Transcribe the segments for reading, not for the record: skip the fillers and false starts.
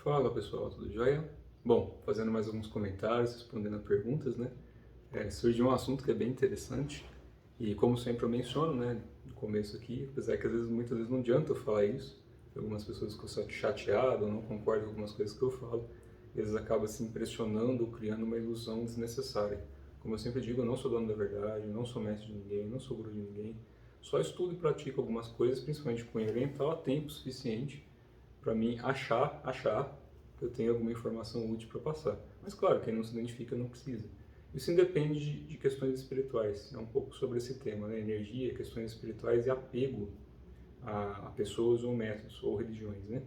Fala pessoal, tudo jóia? Bom, fazendo mais alguns comentários, respondendo a perguntas, né? Surgiu um assunto que é bem interessante e como sempre eu menciono, né, no começo aqui, apesar que muitas vezes não adianta eu falar isso, algumas pessoas ficam chateadas ou não concordam com algumas coisas que eu falo, e eles acabam se impressionando ou criando uma ilusão desnecessária. Como eu sempre digo, eu não sou dono da verdade, não sou mestre de ninguém, não sou guru de ninguém, só estudo e pratico algumas coisas, principalmente com oriental, há tempo suficiente para mim achar que eu tenho alguma informação útil para passar. Mas claro, quem não se identifica não precisa. Isso independe de questões espirituais. É um pouco sobre esse tema, né? Energia, questões espirituais e apego a pessoas ou métodos ou religiões, né?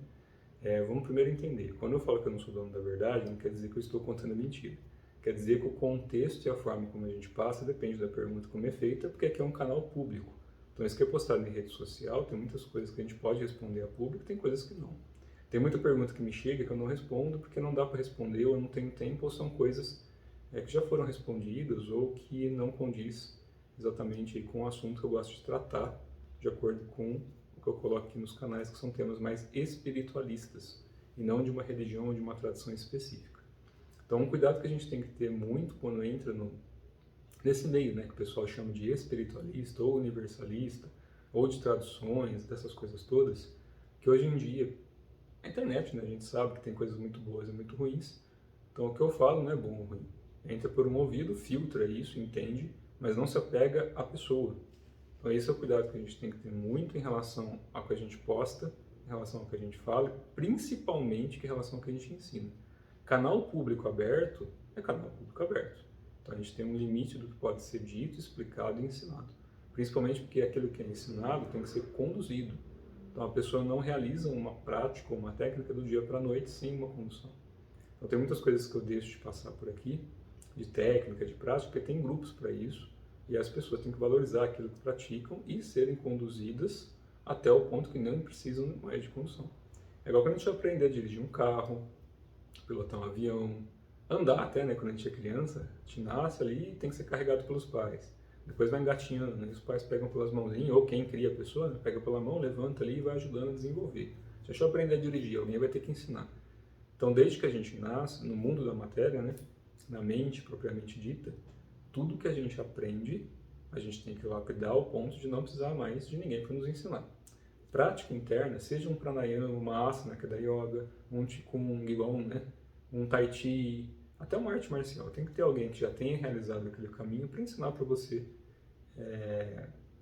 Vamos primeiro entender. Quando eu falo que eu não sou dono da verdade, não quer dizer que eu estou contando mentira. Quer dizer que o contexto e a forma como a gente passa depende da pergunta como é feita, porque aqui é um canal público. Então, isso que é postado em rede social, tem muitas coisas que a gente pode responder a público, tem coisas que não. Tem muita pergunta que me chega que eu não respondo porque não dá para responder, ou eu não tenho tempo, ou são coisas que já foram respondidas ou que não condiz exatamente com o assunto que eu gosto de tratar, de acordo com o que eu coloco aqui nos canais, que são temas mais espiritualistas, e não de uma religião ou de uma tradição específica. Então, um cuidado que a gente tem que ter muito quando entra nesse meio, né, que o pessoal chama de espiritualista ou universalista, ou de traduções, dessas coisas todas, que hoje em dia a internet, né, a gente sabe que tem coisas muito boas e muito ruins. Então, o que eu falo não é bom ou ruim. Entra por um ouvido, filtra isso, entende, mas não se apega à pessoa. Então, esse é o cuidado que a gente tem que ter muito em relação ao que a gente posta, em relação ao que a gente fala, principalmente em relação ao que a gente ensina. Canal público aberto é canal público aberto. Então, a gente tem um limite do que pode ser dito, explicado e ensinado. Principalmente porque aquilo que é ensinado tem que ser conduzido. Então, a pessoa não realiza uma prática ou uma técnica do dia para a noite sem uma condução. Então, tem muitas coisas que eu deixo de passar por aqui, de técnica, de prática, porque tem grupos para isso, e as pessoas têm que valorizar aquilo que praticam e serem conduzidas até o ponto que não precisam mais de condução. É igual quando a gente vai aprender a dirigir um carro, pilotar um avião, andar até, né? Quando a gente é criança, a gente nasce ali e tem que ser carregado pelos pais. Depois vai engatinhando, né? Os pais pegam pelas mãozinhas, ou quem cria a pessoa, né? Pega pela mão, levanta ali e vai ajudando a desenvolver. Se a gente aprender a dirigir, alguém vai ter que ensinar. Então, desde que a gente nasce, no mundo da matéria, né? Na mente propriamente dita, tudo que a gente aprende, a gente tem que lapidar ao ponto de não precisar mais de ninguém para nos ensinar. Prática interna, seja um pranayama, uma asana, que é da yoga, um qigong, né? Um tai chi, até uma arte marcial. Tem que ter alguém que já tenha realizado aquele caminho para ensinar para você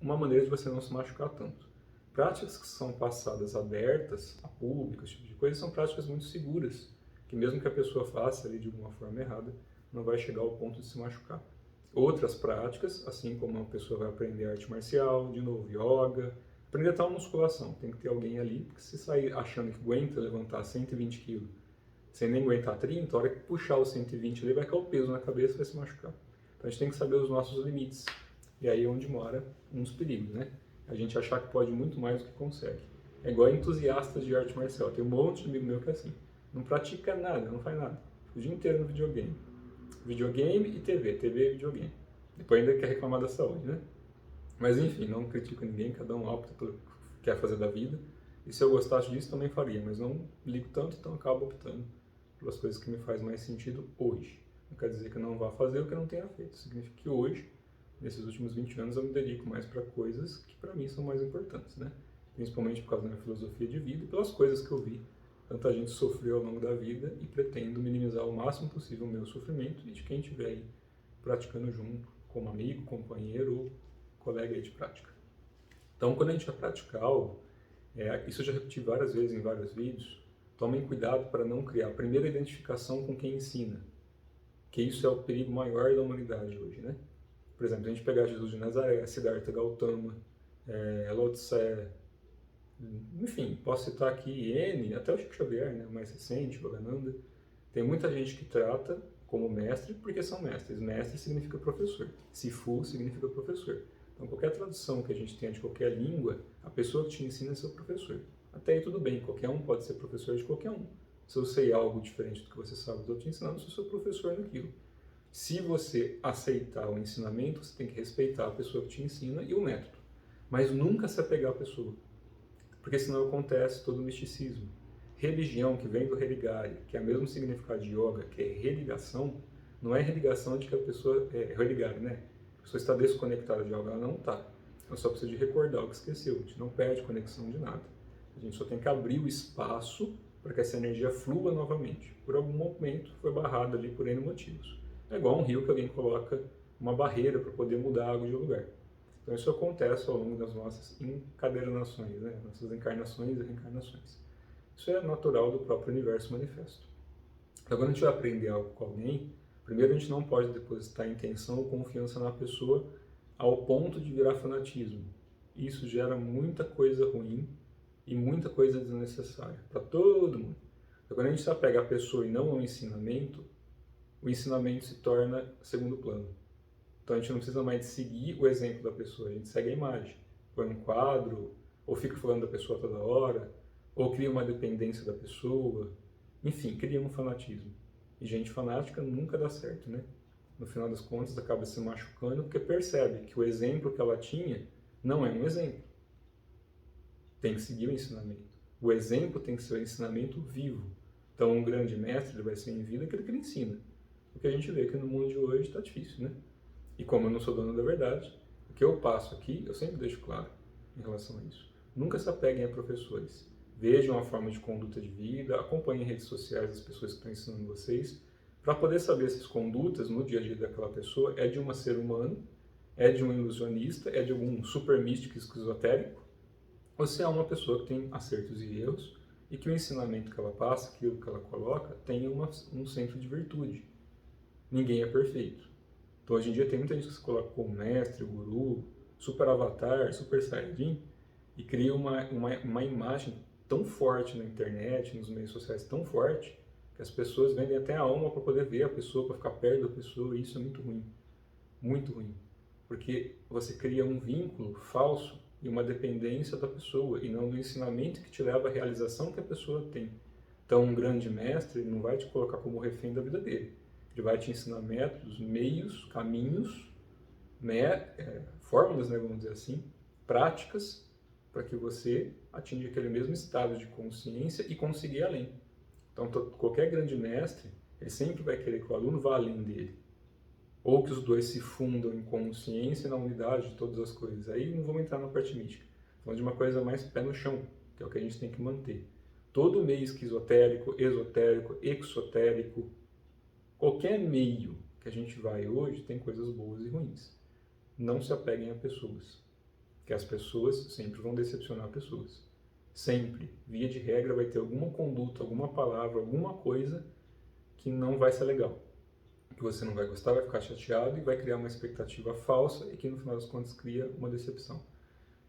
uma maneira de você não se machucar tanto. Práticas que são passadas abertas a público, esse tipo de coisa, são práticas muito seguras, que mesmo que a pessoa faça ali de alguma forma errada, não vai chegar ao ponto de se machucar. Outras práticas, assim como uma pessoa vai aprender arte marcial, de novo, yoga, aprender tal musculação, tem que ter alguém ali, porque se sair achando que aguenta levantar 120 kg, sem nem aguentar 30, a hora que puxar os 120 ali, vai cair o peso na cabeça e vai se machucar. Então a gente tem que saber os nossos limites. E aí é onde mora um dos perigos, né? A gente achar que pode muito mais do que consegue. É igual entusiastas de arte marcial. Tem um monte de amigo meu que é assim. Não pratica nada, não faz nada. O dia inteiro no videogame. Videogame e TV. TV e videogame. Depois ainda quer reclamar da saúde, né? Mas enfim, não critico ninguém, cada um opta pelo que quer fazer da vida. E se eu gostasse disso, também faria, mas não ligo tanto, então acabo optando pelas coisas que me fazem mais sentido hoje. Não quer dizer que eu não vá fazer o que eu não tenha feito. Significa que hoje, nesses últimos 20 anos, eu me dedico mais para coisas que para mim são mais importantes, né? Principalmente por causa da minha filosofia de vida e pelas coisas que eu vi. Tanta gente sofreu ao longo da vida e pretendo minimizar o máximo possível o meu sofrimento e de quem estiver aí praticando junto, como amigo, companheiro ou colega aí de prática. Então, quando a gente vai praticar algo, isso eu já repeti várias vezes em vários vídeos, tomem cuidado para não criar a primeira identificação com quem ensina, que isso é o perigo maior da humanidade hoje, né? Por exemplo, a gente pegar Jesus de Nazaré, Siddhartha Gautama, Lao Tse, enfim, posso citar aqui N, até o Chico Xavier, né, o mais recente, o Yogananda. Tem muita gente que trata como mestre porque são mestres. Mestre significa professor. Sifu significa professor. Então, qualquer tradução que a gente tenha de qualquer língua, a pessoa que te ensina é seu professor. Até aí tudo bem, qualquer um pode ser professor de qualquer um. Se eu sei algo diferente do que você sabe, eu estou te ensinando, eu sou seu professor naquilo. Se você aceitar o ensinamento, você tem que respeitar a pessoa que te ensina e o método. Mas nunca se apegar à pessoa, porque senão acontece todo o misticismo. religião, que vem do religare, que é o mesmo significado de yoga, que é religação, não é religação de que a pessoa é religare, né? A pessoa está desconectada de algo, ela não está. Ela só precisa de recordar o que esqueceu. A gente não perde conexão de nada. A gente só tem que abrir o espaço para que essa energia flua novamente. Por algum momento foi barrada ali por N motivos. É igual um rio que alguém coloca uma barreira para poder mudar a água de lugar. Então isso acontece ao longo das nossas encadernações, né? Nossas encarnações e reencarnações. Isso é natural do próprio universo manifesto. Então quando a gente vai aprender algo com alguém, primeiro a gente não pode depositar intenção ou confiança na pessoa ao ponto de virar fanatismo. Isso gera muita coisa ruim e muita coisa desnecessária para todo mundo. Então, quando a gente se apega à pessoa e não ao ensinamento, o ensinamento se torna segundo plano. Então a gente não precisa mais de seguir o exemplo da pessoa, a gente segue a imagem. Põe um quadro, ou fica falando da pessoa toda hora, ou cria uma dependência da pessoa, enfim, cria um fanatismo. E gente fanática nunca dá certo, né? No final das contas acaba se machucando porque percebe que o exemplo que ela tinha não é um exemplo. Tem que seguir o ensinamento. O exemplo tem que ser o ensinamento vivo. Então um grande mestre ele vai ser em vida aquilo que ele ensina. O que a gente vê que no mundo de hoje está difícil, né? E como eu não sou dono da verdade, o que eu passo aqui, eu sempre deixo claro em relação a isso. Nunca se apeguem a professores. Vejam a forma de conduta de vida, acompanhem redes sociais das pessoas que estão ensinando vocês, para poder saber se as condutas no dia a dia daquela pessoa é de um ser humano, é de um ilusionista, é de algum super místico esquizotérico, ou se é uma pessoa que tem acertos e erros e que o ensinamento que ela passa, aquilo que ela coloca, tem um centro de virtude. Ninguém é perfeito. Então hoje em dia tem muita gente que se coloca como mestre, guru, super avatar, super saiyajin e cria uma imagem tão forte na internet, nos meios sociais tão forte, que as pessoas vendem até a alma para poder ver a pessoa, para ficar perto da pessoa, e isso é muito ruim. Muito ruim. Porque você cria um vínculo falso e uma dependência da pessoa, e não do ensinamento que te leva à realização que a pessoa tem. Então um grande mestre não vai te colocar como refém da vida dele. Ele vai te ensinar métodos, meios, caminhos, fórmulas, né, vamos dizer assim, práticas, para que você atinja aquele mesmo estado de consciência e consiga ir além. Então, qualquer grande mestre, ele sempre vai querer que o aluno vá além dele. Ou que os dois se fundam em consciência e na unidade de todas as coisas. Aí não vamos entrar na parte mística. Falando de uma coisa mais pé no chão, que é o que a gente tem que manter. Todo meio esquizotérico, esotérico, exotérico, qualquer meio que a gente vai hoje tem coisas boas e ruins. Não se apeguem a pessoas, que as pessoas sempre vão decepcionar pessoas. Sempre, via de regra, vai ter alguma conduta, alguma palavra, alguma coisa que não vai ser legal. Que você não vai gostar, vai ficar chateado e vai criar uma expectativa falsa e que no final das contas cria uma decepção.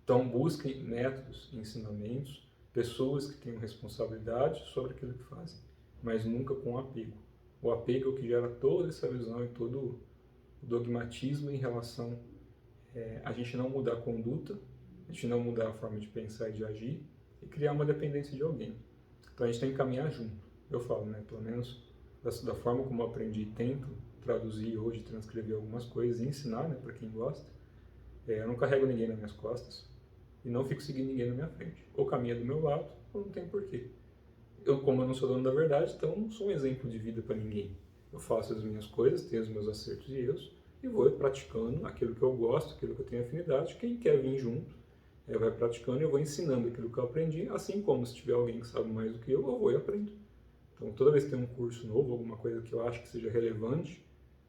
Então busquem métodos, ensinamentos, pessoas que tenham responsabilidade sobre aquilo que fazem, mas nunca com apego. O apego é o que gera toda essa visão e todo o dogmatismo em relação a gente não mudar a conduta, a gente não mudar a forma de pensar e de agir e criar uma dependência de alguém. Então a gente tem que caminhar junto. Eu falo, né, pelo menos da forma como eu aprendi e tento traduzir hoje, transcrever algumas coisas e ensinar, né, para quem gosta. Eu não carrego ninguém nas minhas costas e não fico seguindo ninguém na minha frente. Ou caminha do meu lado, ou não tem porquê. Como eu não sou dono da verdade, então não sou um exemplo de vida para ninguém. Eu faço as minhas coisas, tenho os meus acertos e erros e vou praticando aquilo que eu gosto, aquilo que eu tenho afinidade. Quem quer vir junto, vai praticando e eu vou ensinando aquilo que eu aprendi, assim como se tiver alguém que sabe mais do que eu vou e aprendo. Então, toda vez que tem um curso novo, alguma coisa que eu acho que seja relevante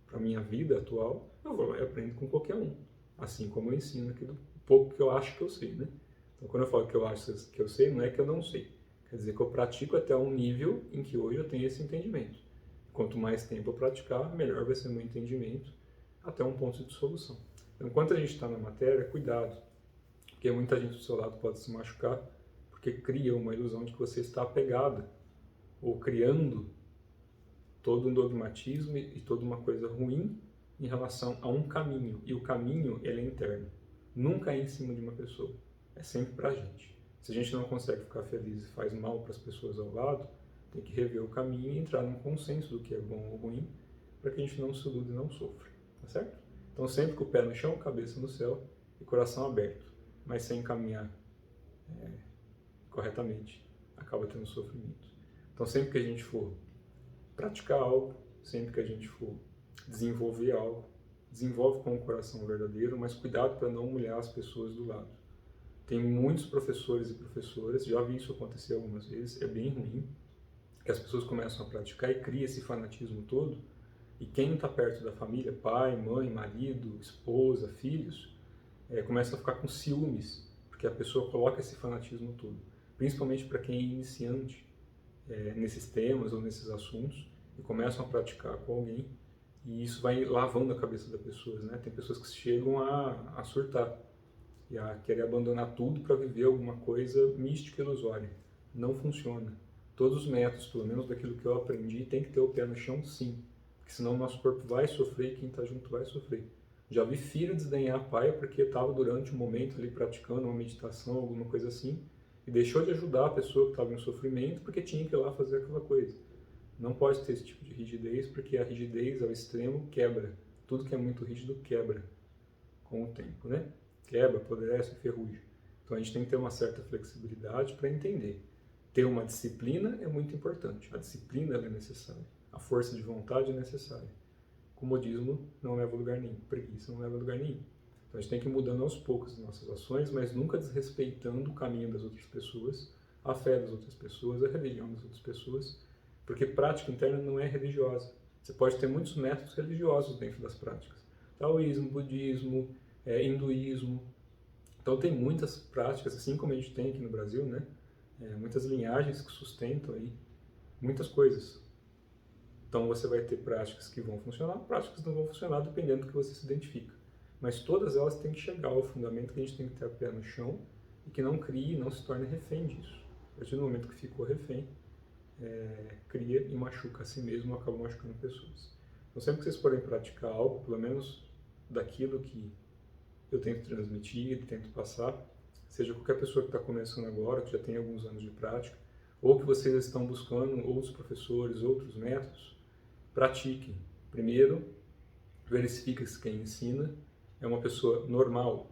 para a minha vida atual, eu vou lá e aprendo com qualquer um. Assim como eu ensino aquilo pouco que eu acho que eu sei, né? Então, quando eu falo que eu acho que eu sei, não é que eu não sei. Quer dizer que eu pratico até um nível em que hoje eu tenho esse entendimento. Quanto mais tempo eu praticar, melhor vai ser o meu entendimento até um ponto de solução. Então, enquanto a gente está na matéria, cuidado. Porque muita gente do seu lado pode se machucar porque cria uma ilusão de que você está apegada ou criando todo um dogmatismo e toda uma coisa ruim em relação a um caminho. E o caminho, ele é interno. Nunca é em cima de uma pessoa. É sempre pra gente. Se a gente não consegue ficar feliz e faz mal para as pessoas ao lado, tem que rever o caminho e entrar num consenso do que é bom ou ruim, para que a gente não se ilude e não sofra. Tá certo? Então, sempre com o pé no chão, cabeça no céu e coração aberto. Mas sem caminhar corretamente, acaba tendo sofrimento. Então, sempre que a gente for praticar algo, sempre que a gente for desenvolver algo, desenvolve com o coração verdadeiro, mas cuidado para não humilhar as pessoas do lado. Tem muitos professores e professoras, já vi isso acontecer algumas vezes, é bem ruim, que as pessoas começam a praticar e cria esse fanatismo todo, e quem está perto da família, pai, mãe, marido, esposa, filhos, começa a ficar com ciúmes, porque a pessoa coloca esse fanatismo todo, principalmente para quem é iniciante nesses temas ou nesses assuntos, e começam a praticar com alguém, e isso vai lavando a cabeça das pessoas, né? Tem pessoas que chegam a surtar e a querer abandonar tudo para viver alguma coisa mística e ilusória. Não funciona. Todos os métodos, pelo menos daquilo que eu aprendi, tem que ter o pé no chão, sim, porque senão o nosso corpo vai sofrer e quem está junto vai sofrer. Já vi filho desdenhar pai porque estava durante um momento ali praticando uma meditação, alguma coisa assim, e deixou de ajudar a pessoa que estava em sofrimento porque tinha que ir lá fazer aquela coisa. Não pode ter esse tipo de rigidez, porque a rigidez ao extremo quebra. Tudo que é muito rígido quebra com o tempo, né? Quebra, apodrece, ferrugem. Então a gente tem que ter uma certa flexibilidade para entender. Ter uma disciplina é muito importante. A disciplina é necessária. A força de vontade é necessária. Comodismo não leva a lugar nenhum. Preguiça não leva a lugar nenhum. Então a gente tem que ir mudando aos poucos as nossas ações, mas nunca desrespeitando o caminho das outras pessoas, a fé das outras pessoas, a religião das outras pessoas, porque prática interna não é religiosa. Você pode ter muitos métodos religiosos dentro das práticas. Taoísmo, budismo, hinduísmo. Então tem muitas práticas, assim como a gente tem aqui no Brasil, né? Muitas linhagens que sustentam aí muitas coisas. Então você vai ter práticas que vão funcionar, práticas que não vão funcionar, dependendo do que você se identifica. Mas todas elas têm que chegar ao fundamento que a gente tem que ter a pé no chão e que não crie, não se torne refém disso. A partir do momento que ficou refém, cria e machuca a si mesmo, acaba machucando pessoas. Então sempre que vocês forem praticar algo, pelo menos daquilo que eu tento transmitir, tento passar, seja qualquer pessoa que está começando agora, que já tem alguns anos de prática, ou que vocês estão buscando outros professores, outros métodos, pratiquem. Primeiro, verifique se quem ensina é uma pessoa normal.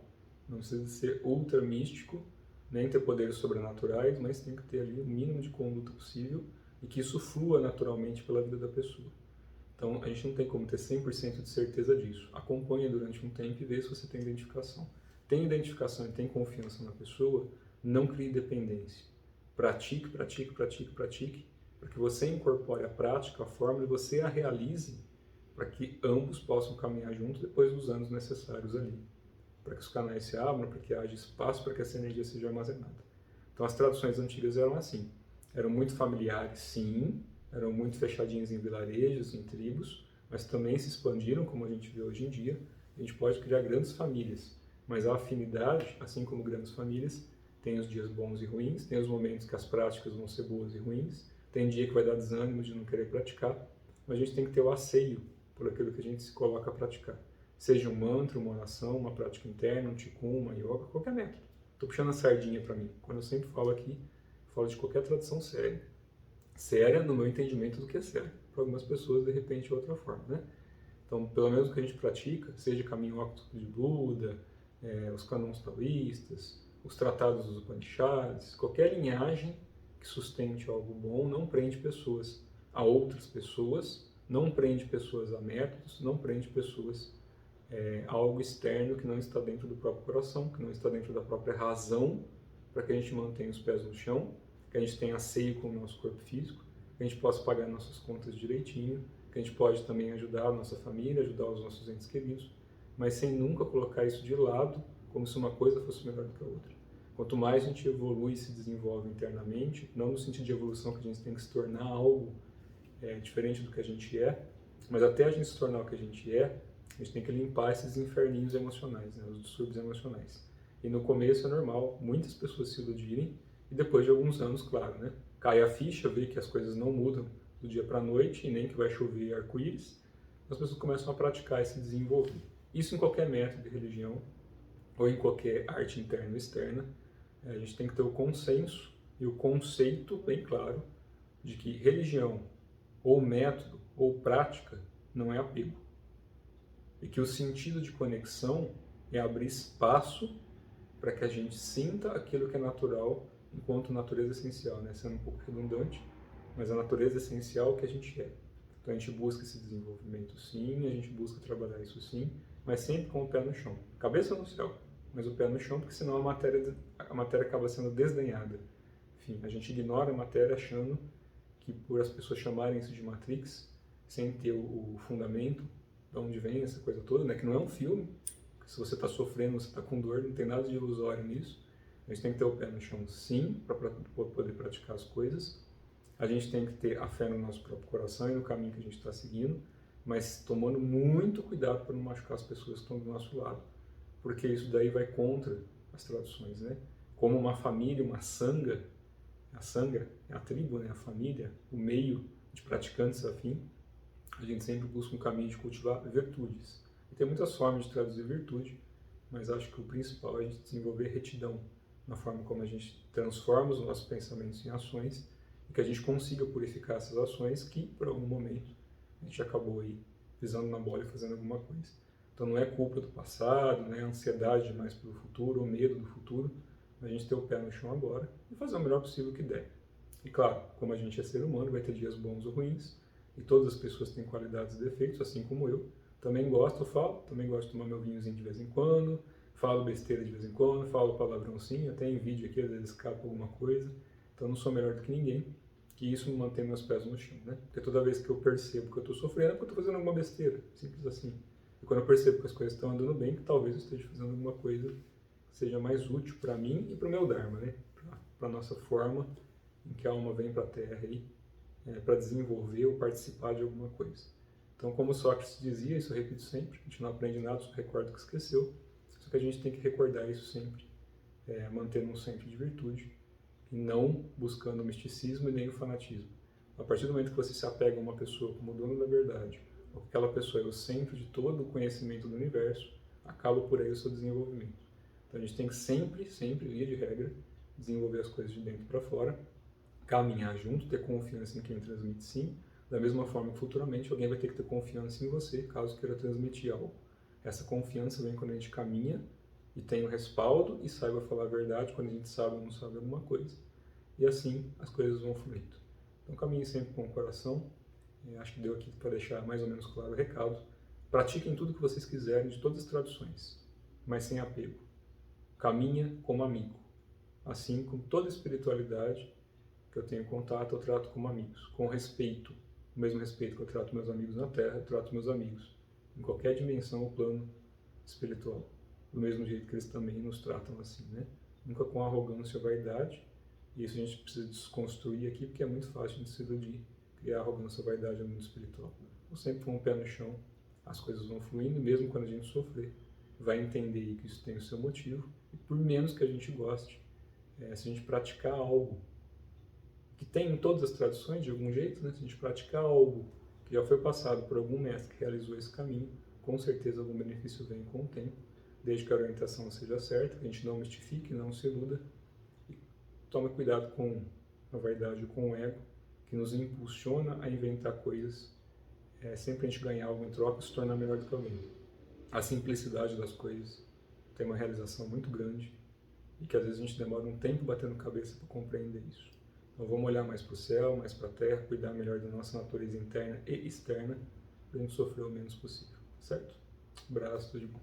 Não precisa ser ultra místico, nem ter poderes sobrenaturais, mas tem que ter ali o mínimo de conduta possível e que isso flua naturalmente pela vida da pessoa. Então, a gente não tem como ter 100% de certeza disso. Acompanhe durante um tempo e vê se você tem identificação. Tem identificação e tem confiança na pessoa, não crie dependência. Pratique, pratique, pratique, pratique, para que você incorpore a prática, a fórmula e você a realize para que ambos possam caminhar juntos depois dos anos necessários ali. Para que os canais se abram, para que haja espaço para que essa energia seja armazenada. Então, as tradições antigas eram assim. Eram muito familiares, sim, eram muito fechadinhas em vilarejos, em tribos, mas também se expandiram, como a gente vê hoje em dia. A gente pode criar grandes famílias, mas a afinidade, assim como grandes famílias, tem os dias bons e ruins, tem os momentos que as práticas vão ser boas e ruins, tem dia que vai dar desânimo de não querer praticar, mas a gente tem que ter o asseio por aquilo que a gente se coloca a praticar. Seja um mantra, uma oração, uma prática interna, um ticum, uma yoga, qualquer método. Estou puxando a sardinha para mim. Quando eu sempre falo aqui, falo de qualquer tradição séria. Séria no meu entendimento do que é sério. Para algumas pessoas, de repente, é outra forma, né? Então, pelo menos o que a gente pratica, seja caminho óptico de Buda, os canons taoístas, os tratados dos Upanishads, qualquer linhagem que sustente algo bom não prende pessoas a outras pessoas, não prende pessoas a métodos, não prende pessoas a algo externo que não está dentro do próprio coração, que não está dentro da própria razão, para que a gente mantenha os pés no chão, que a gente tenha asseio com o nosso corpo físico, que a gente possa pagar nossas contas direitinho, que a gente pode também ajudar a nossa família, ajudar os nossos entes queridos, mas sem nunca colocar isso de lado, como se uma coisa fosse melhor do que a outra. Quanto mais a gente evolui e se desenvolve internamente, não no sentido de evolução que a gente tem que se tornar algo diferente do que a gente é, mas até a gente se tornar o que a gente gente tem que limpar esses inferninhos emocionais, né, os distúrbios emocionais. E no começo é normal muitas pessoas se iludirem e depois de alguns anos, claro, né, cai a ficha, vê que as coisas não mudam do dia para a noite e nem que vai chover arco-íris, as pessoas começam a praticar e se desenvolver. Isso em qualquer método de religião ou em qualquer arte interna ou externa, a gente tem que ter o consenso e o conceito bem claro de que religião ou método ou prática não é apego. E que o sentido de conexão é abrir espaço para que a gente sinta aquilo que é natural enquanto natureza essencial, né? Sendo um pouco redundante, mas a natureza essencial que a gente é. Então a gente busca esse desenvolvimento sim, a gente busca trabalhar isso sim, mas sempre com o pé no chão. Cabeça no céu, mas o pé no chão, porque senão a matéria acaba sendo desdenhada. Enfim, a gente ignora a matéria achando que por as pessoas chamarem isso de Matrix, sem ter o fundamento, de onde vem essa coisa toda, né? Que não é um filme, se você está sofrendo, você está com dor, não tem nada de ilusório nisso. A gente tem que ter o pé no chão sim, para poder praticar as coisas. A gente tem que ter a fé no nosso próprio coração e no caminho que a gente está seguindo, mas tomando muito cuidado para não machucar as pessoas que estão do nosso lado, porque isso daí vai contra as traduções, né? Como uma família, uma sanga, a sanga é a tribo, né? A família, o meio de praticantes afim, a gente sempre busca um caminho de cultivar virtudes. E tem muitas formas de traduzir virtude, mas acho que o principal é a gente desenvolver retidão na forma como a gente transforma os nossos pensamentos em ações e que a gente consiga purificar essas ações que, por algum momento, a gente acabou aí pisando na bola e fazendo alguma coisa. Então não é culpa do passado, não é ansiedade demais pelo futuro ou medo do futuro, a gente ter o pé no chão agora e fazer o melhor possível que der. E claro, como a gente é ser humano, vai ter dias bons ou ruins, e todas as pessoas têm qualidades e defeitos, assim como eu. Também gosto, falo, também gosto de tomar meu vinhozinho de vez em quando, falo besteira de vez em quando, falo palavrão sim, até em vídeo aqui às vezes escapa alguma coisa, então não sou melhor do que ninguém, que isso me mantém meus pés no chão, né? Porque toda vez que eu percebo que eu estou sofrendo é porque eu estou fazendo alguma besteira, simples assim. E quando eu percebo que as coisas estão andando bem, que talvez eu esteja fazendo alguma coisa que seja mais útil para mim e para o meu Dharma, né? Para a nossa forma em que a alma vem para a Terra aí, para desenvolver ou participar de alguma coisa. Então, como Sócrates dizia, isso eu repito sempre, a gente não aprende nada, só recorda o que esqueceu, só que a gente tem que recordar isso sempre, mantendo um centro de virtude e não buscando o misticismo e nem o fanatismo. A partir do momento que você se apega a uma pessoa como dono da verdade, ou que aquela pessoa é o centro de todo o conhecimento do universo, acaba por aí o seu desenvolvimento. Então a gente tem que sempre, via de regra, desenvolver as coisas de dentro para fora, caminhar junto, ter confiança em quem transmite sim, da mesma forma que futuramente alguém vai ter que ter confiança em você, caso queira transmitir algo. Essa confiança vem quando a gente caminha e tem o respaldo e saiba falar a verdade quando a gente sabe ou não sabe alguma coisa. E assim as coisas vão fluindo. Então caminhe sempre com o coração. Acho que deu aqui para deixar mais ou menos claro o recado. Pratiquem tudo o que vocês quiserem de todas as traduções, mas sem apego. Caminha como amigo. Assim como toda espiritualidade que eu tenho contato, eu trato como amigos, com respeito. O mesmo respeito que eu trato meus amigos na Terra, eu trato meus amigos em qualquer dimensão ou plano espiritual. Do mesmo jeito que eles também nos tratam assim, né? Nunca com arrogância ou vaidade. E isso a gente precisa desconstruir aqui, porque é muito fácil de se iludir, criar arrogância ou vaidade no mundo espiritual. Então, sempre com o pé no chão, as coisas vão fluindo, mesmo quando a gente sofrer, vai entender que isso tem o seu motivo, e por menos que a gente goste, se a gente praticar algo que tem em todas as tradições, de algum jeito, né? Se a gente praticar algo que já foi passado por algum mestre que realizou esse caminho, com certeza algum benefício vem com o tempo, desde que a orientação seja certa, que a gente não mistifique, não se iluda, e tome cuidado com a vaidade e com o ego, que nos impulsiona a inventar coisas, sempre a gente ganhar algo em troca e se tornar melhor do que alguém. A simplicidade das coisas tem uma realização muito grande, e que às vezes a gente demora um tempo batendo cabeça para compreender isso. Então vamos olhar mais para o céu, mais para a terra, cuidar melhor da nossa natureza interna e externa, para a gente sofrer o menos possível, certo? Um abraço, tudo de bom.